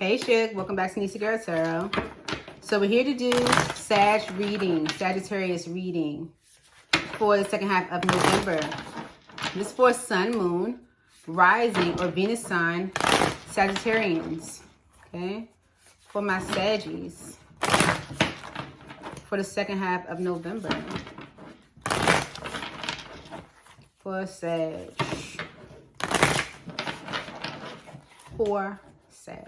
Hey Shug, welcome back to Neesie Girl Tarot. So we're here to do Sag reading, Sagittarius reading for the second half of November. This is for Sun, Moon, Rising, or Venus sign, Sagittarians. Okay, for my Saggies for the second half of November. For Sag. For Sag.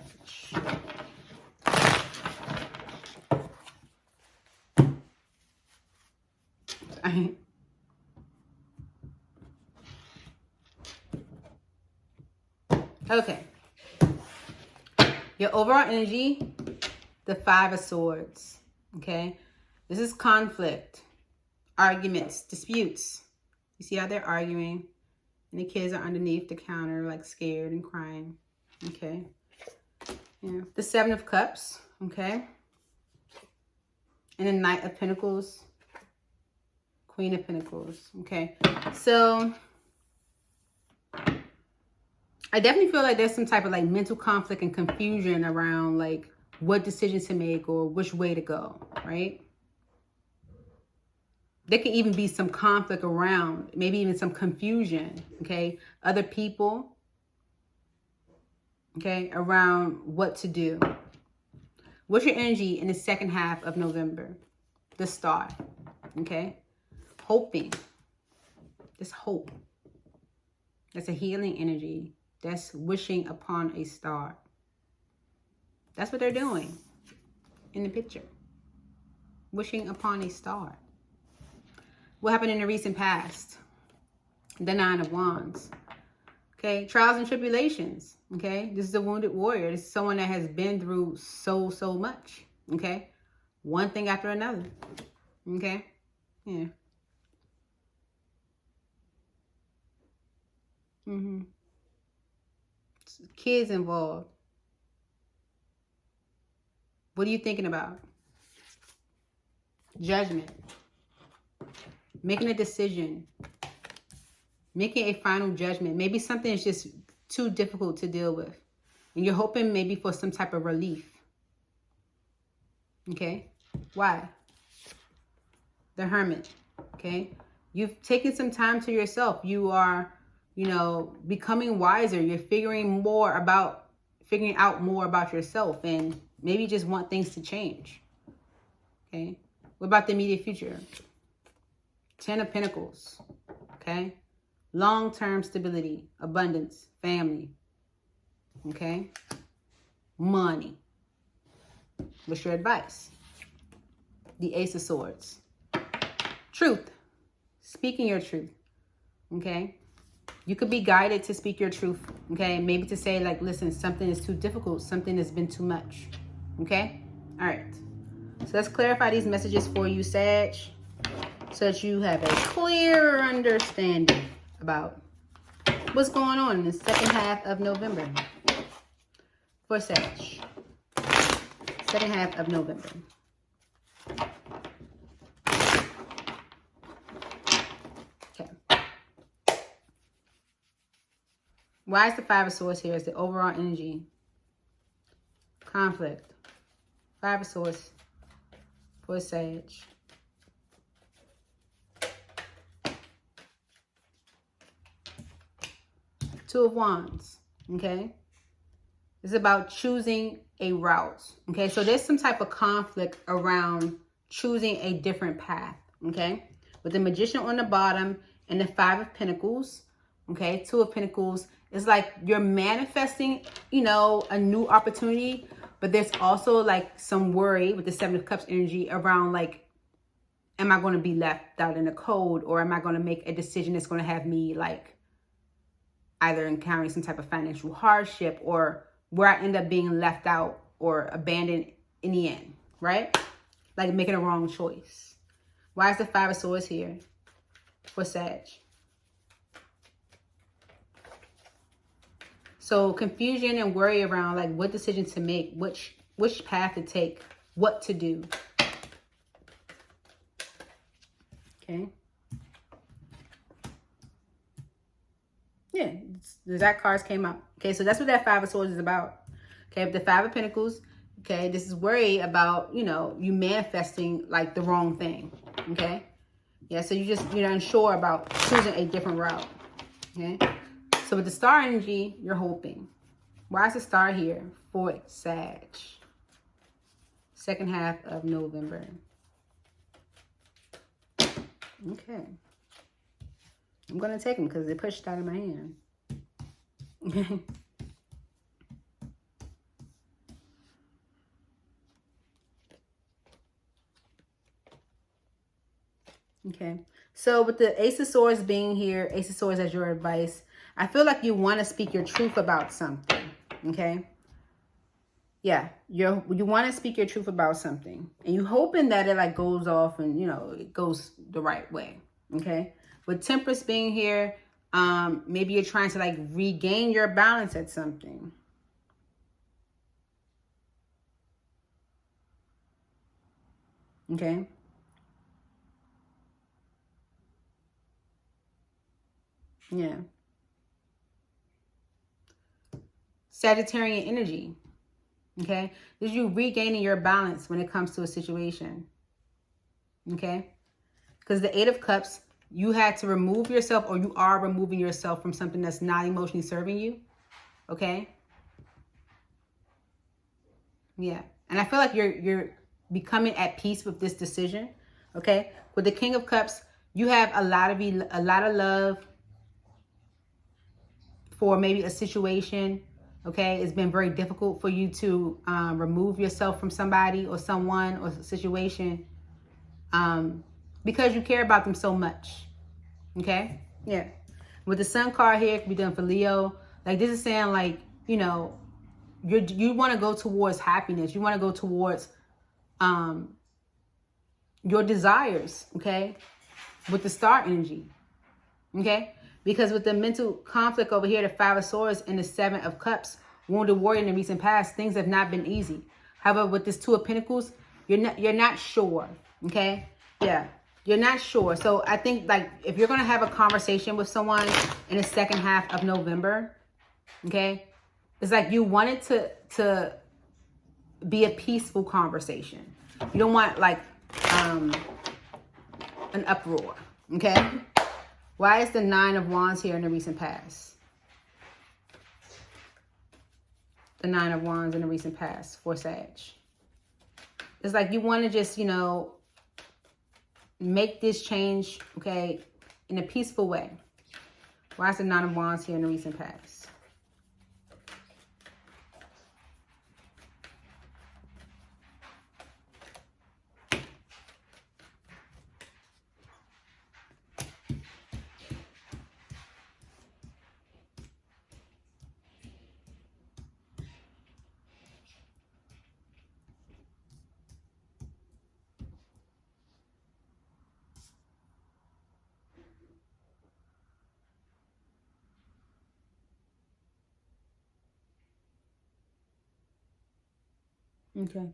Okay. Your overall energy, the Five of Swords. Okay. This is conflict, arguments, disputes. You see how they're arguing? And the kids are underneath the counter, like scared and crying. Okay. Yeah. The Seven of Cups. Okay. And the Knight of Pentacles. Queen of Pentacles. Okay. So I definitely feel like there's some type of like mental conflict and confusion around like what decisions to make or which way to go, right? There can even be some conflict around, maybe even some confusion, okay? Other people, okay, around what to do. What's your energy in the second half of November? The Star, okay? Hoping. This hope. That's a healing energy. That's wishing upon a star. That's what they're doing in the picture. Wishing upon a star. What happened in the recent past? The Nine of Wands. Okay, trials and tribulations. Okay, this is a wounded warrior. This is someone that has been through so much. Okay, one thing after another. Okay, yeah. Kids involved. What are you thinking about? Judgment. Making a decision. Making a final judgment. Maybe something is just too difficult to deal with. And you're hoping maybe for some type of relief. Okay? Why? The Hermit. Okay? You've taken some time to yourself. You are, you know, becoming wiser. You're figuring out more about yourself, and maybe just want things to change. Okay? What about the immediate future? Ten of Pentacles. Okay? Long-term stability, abundance, family. Okay? Money. What's your advice? The Ace of Swords. Truth. Speaking your truth. Okay? You could be guided to speak your truth. Okay? Maybe to say like, listen, something is too difficult. Something has been too much. Okay? All right. So let's clarify these messages for you, Sag, so that you have a clearer understanding about what's going on in the second half of November for Sag. Second half of November. Okay. Why is the Five of Swords here? Is the overall energy. Conflict. Five of Swords for Sag. Two of Wands, okay? It's about choosing a route, okay? So there's some type of conflict around choosing a different path, okay? With the Magician on the bottom and the Five of Pentacles, okay? Two of Pentacles, it's like you're manifesting, you know, a new opportunity, but there's also like some worry with the Seven of Cups energy around like, am I going to be left out in the cold, or am I going to make a decision that's going to have me like either encountering some type of financial hardship, or where I end up being left out or abandoned in the end, right? Like making a wrong choice. Why is the Five of Swords here for Sag? So confusion and worry around like what decision to make, which path to take, what to do. Okay. Yeah, the Exact cards came out. Okay, so that's what that Five of Swords is about. Okay, with the Five of Pentacles, okay, this is worry about, you know, you manifesting like the wrong thing. Okay. Yeah, so you're unsure about choosing a different route. Okay. So with the star energy, you're hoping. Why is the star here for Sag? Second half of November. Okay. I'm going to take them because they pushed out of my hand. Okay. So with the Ace of Swords being here, Ace of Swords as your advice, I feel like you want to speak your truth about something. Okay. Yeah, you want to speak your truth about something, and you hoping that it like goes off and, you know, it goes the right way. Okay. With Temperance being here, maybe you're trying to like regain your balance at something. Okay. Yeah. Sagittarian energy. Okay. This is you regaining your balance when it comes to a situation. Okay. Because the Eight of Cups, you had to remove yourself, or you are removing yourself from something that's not emotionally serving you. Okay. Yeah. And I feel like you're becoming at peace with this decision. Okay. With the King of Cups, you have a lot of love for maybe a situation. Okay. It's been very difficult for you to remove yourself from somebody or someone or situation because you care about them so much. Okay. Yeah. With the Sun card here, it could be done for Leo. Like, this is saying, like, you know, you want to go towards happiness. You want to go towards your desires. Okay. With the Star energy. Okay. Because with the mental conflict over here, the Five of Swords and the Seven of Cups, wounded warrior in the recent past, things have not been easy. However, with this Two of Pentacles, you're not sure. Okay. Yeah. You're not sure. So I think, like, if you're going to have a conversation with someone in the second half of November, okay, it's like you want it to be a peaceful conversation. You don't want, like, an uproar, okay? Why is the Nine of Wands here in the recent past? The Nine of Wands in the recent past for Sag. It's like you want to just, you know, make this change, okay, in a peaceful way. Why is the Nine of Wands here in the recent past? Okay.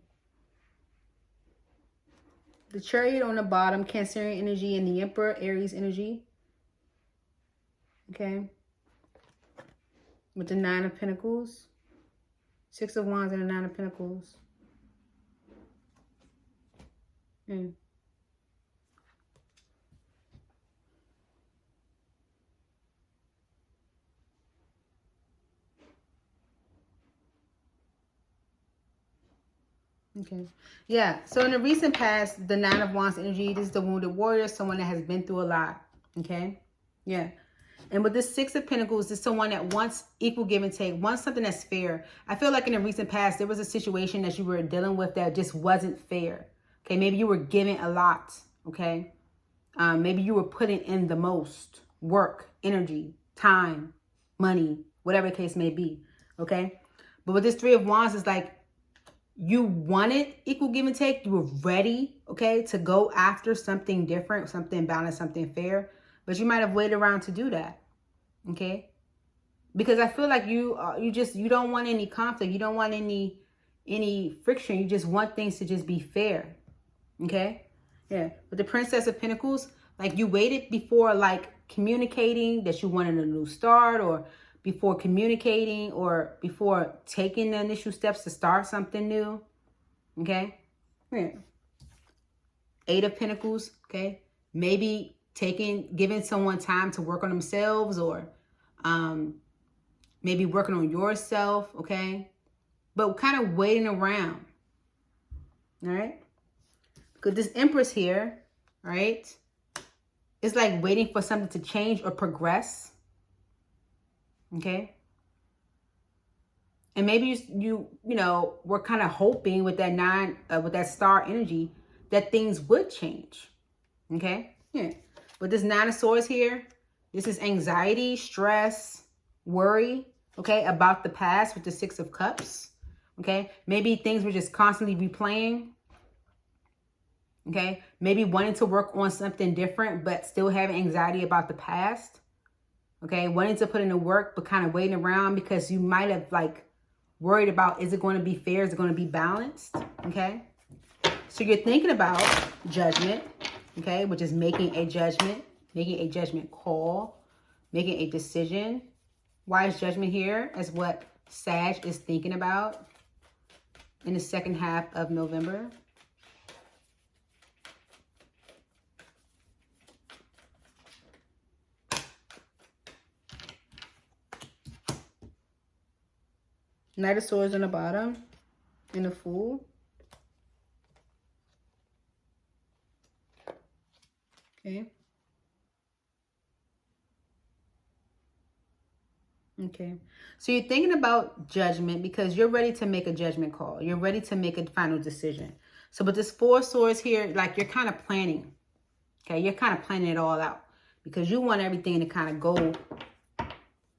The Chariot on the bottom, Cancerian energy, and the Emperor, Aries energy. Okay. With the Nine of Pentacles. Six of Wands and the Nine of Pentacles. Okay. Yeah. So in the recent past, the Nine of Wands energy, this is the wounded warrior, someone that has been through a lot. Okay. Yeah. And with this Six of Pentacles, this is someone that wants equal give and take, wants something that's fair. I feel like in the recent past, there was a situation that you were dealing with that just wasn't fair. Okay. Maybe you were giving a lot. Okay. Maybe you were putting in the most work, energy, time, money, whatever the case may be. Okay. But with this Three of Wands, it's like, you wanted equal give and take. You were ready, okay, to go after something different, something balanced, something fair. But you might have waited around to do that, okay? Because I feel like you don't want any conflict. You don't want any friction. You just want things to just be fair, okay? Yeah. With the Princess of Pentacles, like, you waited before, like, communicating that you wanted a new start, or before communicating or before taking the initial steps to start something new. Okay? Yeah. 8 of Pentacles. Okay? Maybe giving someone time to work on themselves, or maybe working on yourself. Okay? But kind of waiting around. All right? Because this Empress here, right? It's like waiting for something to change or progress. Okay? And maybe you know, we're kind of hoping with that with that star energy that things would change. Okay? Yeah. But this 9 of Swords here, this is anxiety, stress, worry, okay, about the past with the 6 of Cups. Okay? Maybe things were just constantly replaying. Okay? Maybe wanting to work on something different, but still having anxiety about the past. Okay? Wanting to put in the work, but kind of waiting around because you might have like worried about, is it going to be fair? Is it going to be balanced? Okay? So you're thinking about judgment, okay, which is making a judgment call, making a decision. Why is judgment here? As what Sag is thinking about in the second half of November. Knight of Swords on the bottom and the Fool. Okay. Okay. So you're thinking about judgment because you're ready to make a judgment call. You're ready to make a final decision. So with this 4 of Swords here, like you're kind of planning. Okay. You're kind of planning it all out because you want everything to kind of go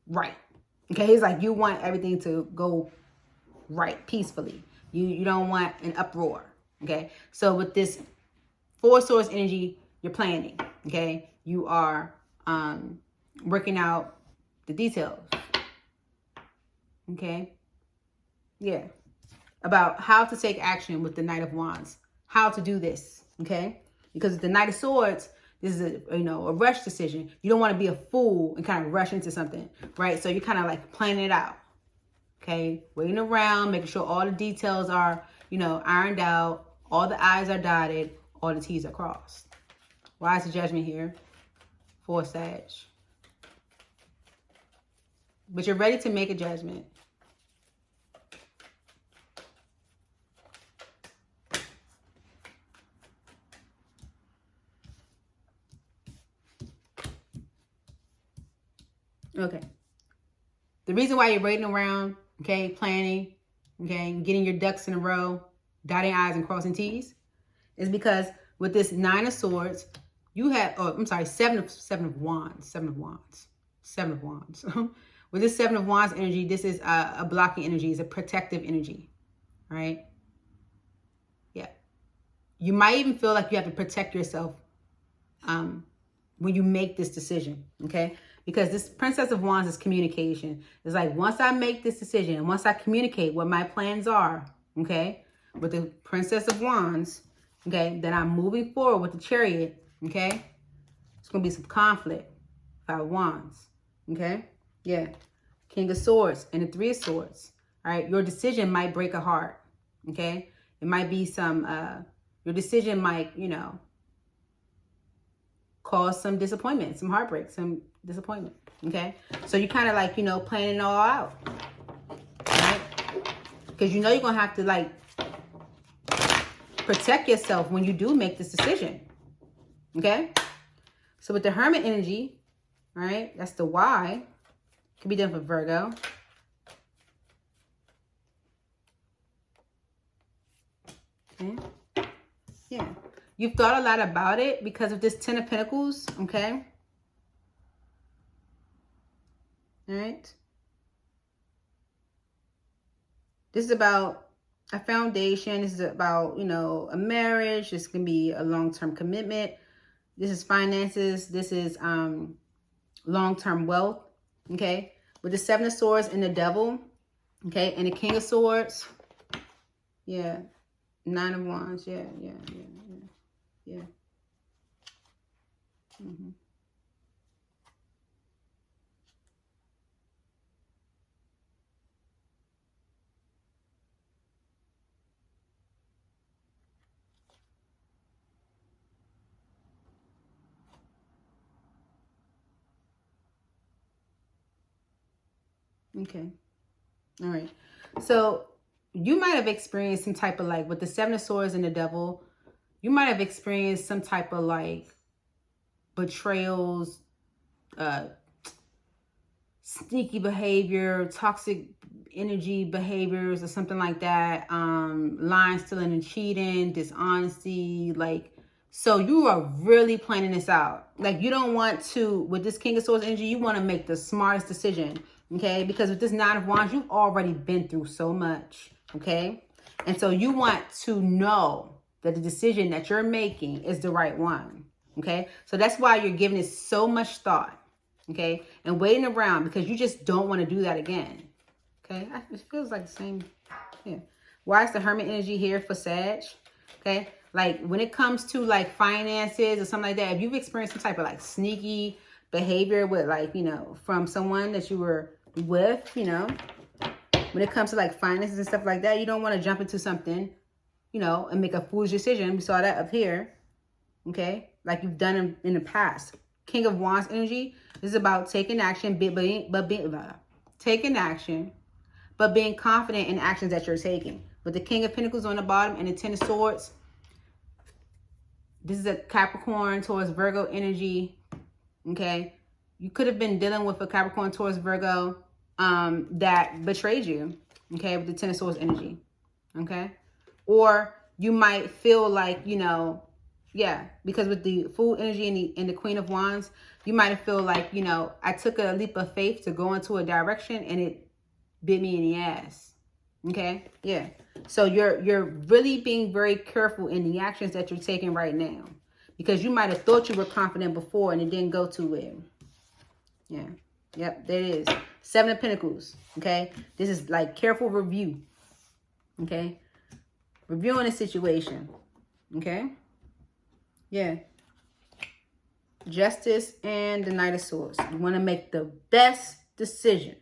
right. Okay. It's like you want everything to go right peacefully. You don't want an uproar. Okay. So with this 4 of Swords energy, you're planning. Okay. You are working out the details. Okay. Yeah. About how to take action with the Knight of Wands. How to do this. Okay. Because the Knight of Swords, this is a rush decision. You don't want to be a fool and kind of rush into something. Right. So you're kind of like planning it out. Okay. Waiting around, making sure all the details are, ironed out. All the I's are dotted. All the T's are crossed. Why is the Judgment here? For Sag. But you're ready to make a judgment. Okay. The reason why you're waiting around, okay, planning, okay, getting your ducks in a row, dotting I's and crossing T's, is because with this 9 of Swords, you have, seven of Wands. With this 7 of Wands energy, this is a blocking energy. It's a protective energy, right? Yeah. You might even feel like you have to protect yourself when you make this decision, okay? Because this Princess of Wands is communication. It's like, once I make this decision, and once I communicate what my plans are, okay, with the Princess of Wands, okay, then I'm moving forward with the Chariot, okay? It's going to be some conflict. 5 of Wands, okay? Yeah. King of Swords and the 3 of Swords, all right? Your decision might break a heart, okay? It might be some, your decision might, cause some disappointment, some heartbreak, some disappointment, okay? So you kind of like, planning it all out, right? Because you're going to have to like protect yourself when you do make this decision, okay? So with the Hermit energy, right, that's the Y. Could be done for Virgo. Okay. Yeah. You've thought a lot about it because of this 10 of Pentacles, okay? All right. This is about a foundation. This is about, a marriage. This can be a long-term commitment. This is finances. This is long-term wealth, okay? With the 7 of Swords and the Devil, okay? And the King of Swords, yeah. 9 of Wands, yeah. Okay. All right. So you might have experienced some type of like with the Seven of Swords and the Devil, you might have experienced some type of like betrayals, sneaky behavior, toxic energy behaviors or something like that. Lying, stealing, and cheating, dishonesty, like, so you are really planning this out. Like, you don't want to, with this King of Swords energy, you want to make the smartest decision, okay? Because with this Nine of Wands, you've already been through so much, okay? And so you want to know that the decision that you're making is the right one, okay? So that's why you're giving it so much thought, okay? And waiting around because you just don't want to do that again, okay? It feels like the same, yeah. Why is the Hermit energy here for Sag? Okay, like when it comes to like finances or something like that, if you've experienced some type of like sneaky behavior with like, you know, from someone that you were with, you know, when it comes to like finances and stuff like that, you don't want to jump into something, you know, and make a foolish decision. We saw that up here, okay, like you've done in the past. King of Wands energy, this is about taking action, taking action, but being confident in actions that you're taking. With the King of Pentacles on the bottom and the Ten of Swords, this is a Capricorn towards Virgo energy, okay? You could have been dealing with a Capricorn towards Virgo that betrayed you, okay, with the Ten of Swords energy, okay? Or you might feel like, you know, yeah, because with the Fool energy and the Queen of Wands, you might feel like, you know, I took a leap of faith to go into a direction and it bit me in the ass. Okay, yeah. So you're really being very careful in the actions that you're taking right now, because you might have thought you were confident before and it didn't go too well. Yeah, yep, there it is. Seven of Pentacles. Okay, this is like careful review. Okay, reviewing the situation. Okay, yeah. Justice and the Knight of Swords. You want to make the best decision.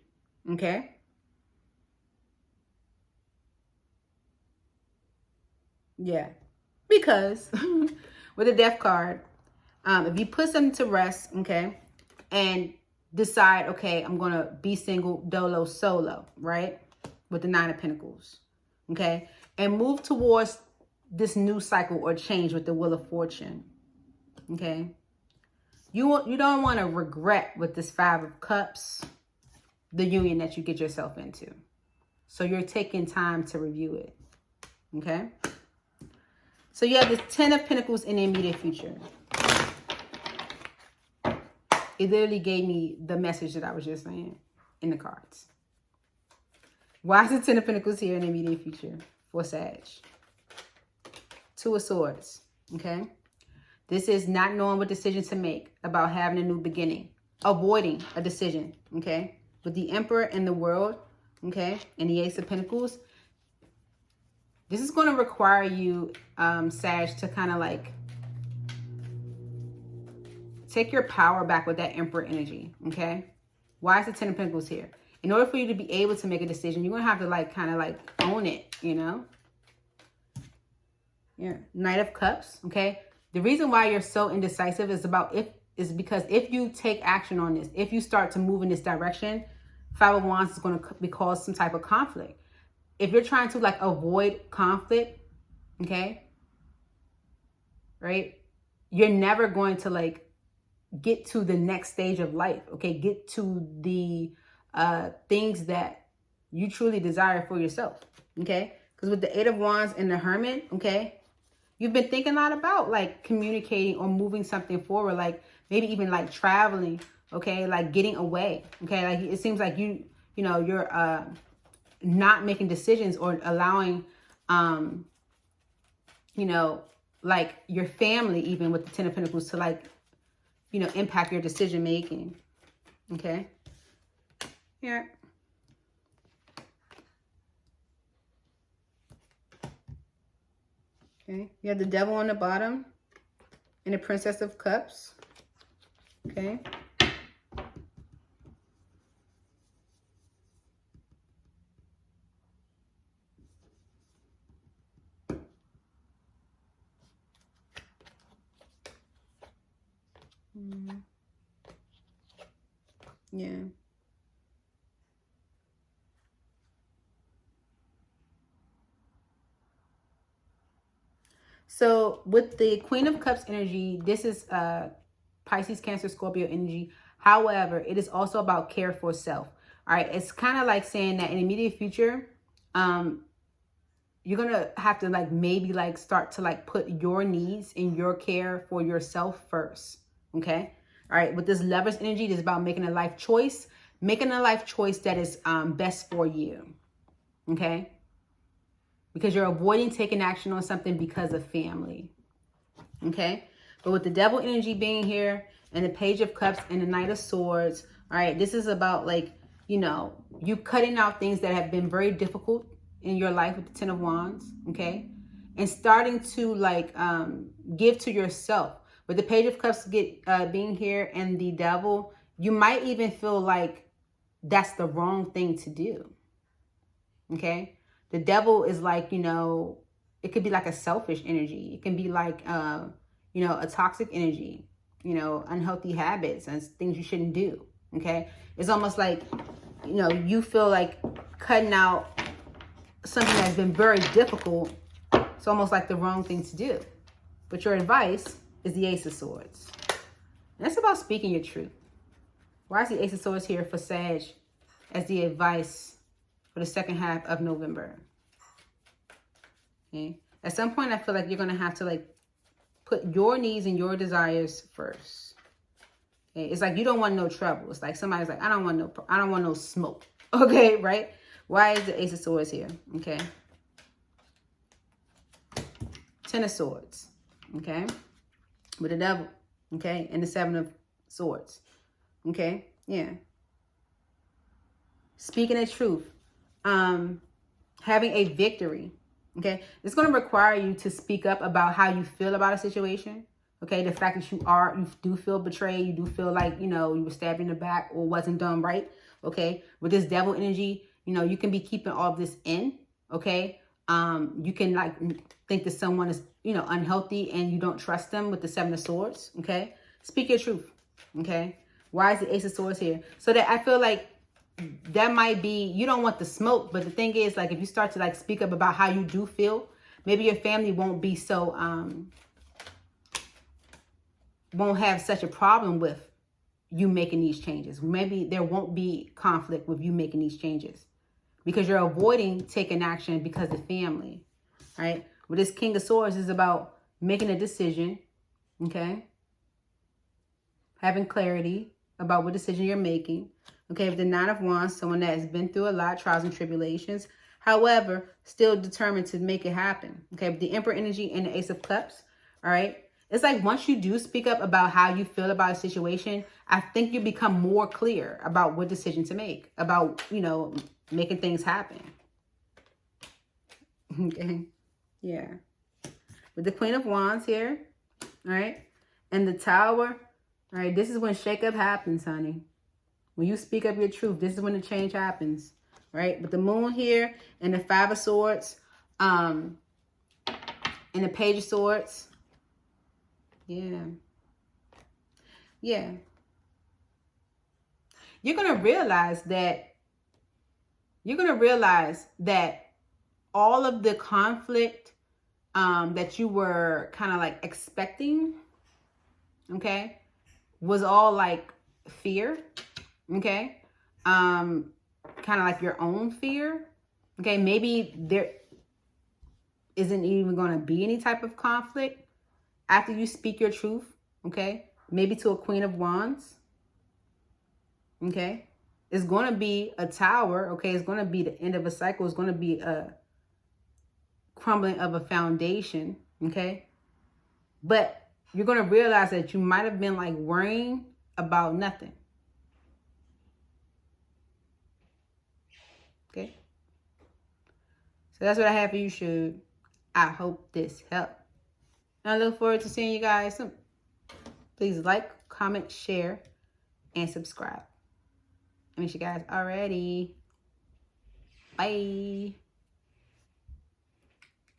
Okay. Yeah, because with the Death card, if you put something to rest, okay, and decide, okay, I'm going to be single, dolo, solo, right, with the Nine of Pentacles, okay, and move towards this new cycle or change with the Wheel of Fortune, okay, you don't want to regret with this Five of Cups, the union that you get yourself into. So you're taking time to review it, okay. So you have the Ten of Pentacles in the immediate future. It literally gave me the message that I was just saying in the cards. Why is the Ten of Pentacles here in the immediate future for Sag? Two of Swords, okay? This is not knowing what decision to make about having a new beginning. Avoiding a decision, okay? With the Emperor and the World, okay? And the Ace of Pentacles. This is going to require you, Sag, to kind of like take your power back with that Emperor energy, okay? Why is the Ten of Pentacles here? In order for you to be able to make a decision, you're going to have to like kind of like own it, you know? Yeah, Knight of Cups, okay? The reason why you're so indecisive is because if you take action on this, if you start to move in this direction, Five of Wands is going to cause some type of conflict. If you're trying to like avoid conflict, okay, right, you're never going to like get to the next stage of life, okay, get to the things that you truly desire for yourself, okay, because with the Eight of Wands and the Hermit, okay, you've been thinking a lot about like communicating or moving something forward, like maybe even like traveling, okay, like getting away, okay, like it seems like you know, you're not making decisions or allowing, you know, like your family, even with the Ten of Pentacles, to like, you know, impact your decision making. Okay. Yeah. Okay. You have the Devil on the bottom and the Princess of Cups. Okay. Yeah. So with the Queen of Cups energy, this is Pisces, Cancer, Scorpio energy. However, it is also about care for self. All right. It's kind of like saying that in the immediate future, you're going to have to like maybe like start to like put your needs and your care for yourself first. Okay. All right. With this Lovers energy, it is about making a life choice, that is best for you. Okay. Because you're avoiding taking action on something because of family. Okay. But with the Devil energy being here and the Page of Cups and the Knight of Swords, all right, this is about like, you know, you cutting out things that have been very difficult in your life with the Ten of Wands, okay? And starting to like give to yourself. With the Page of Cups being here and the Devil, you might even feel like that's the wrong thing to do, okay? The Devil is like, you know, it could be like a selfish energy. It can be like, you know, a toxic energy, you know, unhealthy habits and things you shouldn't do, okay? It's almost like, you know, you feel like cutting out something that's been very difficult. It's almost like the wrong thing to do. But your advice is the Ace of Swords. And that's about speaking your truth. Why is the Ace of Swords here for Sag as the advice for the second half of November? Okay. At some point, I feel like you're going to have to like put your needs and your desires first. Okay. It's like you don't want no trouble. It's like somebody's like, I don't want no smoke. Okay, right? Why is the Ace of Swords here? Okay. Ten of Swords. Okay. With the Devil. Okay. And the Seven of Swords. Okay. Yeah. Speaking the truth. Having a victory. Okay. It's going to require you to speak up about how you feel about a situation. Okay. The fact that you do feel betrayed. You do feel like, you know, you were stabbed in the back or wasn't done right. Okay. With this Devil energy, you know, you can be keeping all of this in. Okay. You can like think that someone is, you know, unhealthy and you don't trust them with the Seven of Swords. Okay. Speak your truth. Okay. Why is the Ace of Swords here? So that I feel like that might be, you don't want the smoke, but the thing is, like, if you start to like speak up about how you do feel, maybe your family won't be so, won't have such a problem with you making these changes. Maybe there won't be conflict with you making these changes because you're avoiding taking action because of family, right? With this King of Swords is about making a decision, okay? Having clarity about what decision you're making. Okay, with the Nine of Wands, someone that has been through a lot, trials and tribulations. However, still determined to make it happen. Okay, with the Emperor energy and the Ace of Cups. All right. It's like once you do speak up about how you feel about a situation, I think you become more clear about what decision to make. About, you know, making things happen. Okay. Yeah. With the Queen of Wands here. All right. And the Tower. All right. This is when shakeup happens, honey. When you speak up your truth, this is when the change happens, right? With the Moon here and the Five of Swords, and the Page of Swords. Yeah. Yeah. You're going to realize that all of the conflict that you were kind of like expecting, okay, was all like fear. Okay. Kind of like your own fear. Okay. Maybe there isn't even going to be any type of conflict after you speak your truth. Okay. Maybe to a Queen of Wands. Okay. It's going to be a Tower. Okay. It's going to be the end of a cycle. It's going to be a crumbling of a foundation. Okay. But you're going to realize that you might have been like worrying about nothing. Okay. So that's what I have for you, Shug. I hope this helped. And I look forward to seeing you guys soon. Please like, comment, share, and subscribe. I miss you guys already. Bye.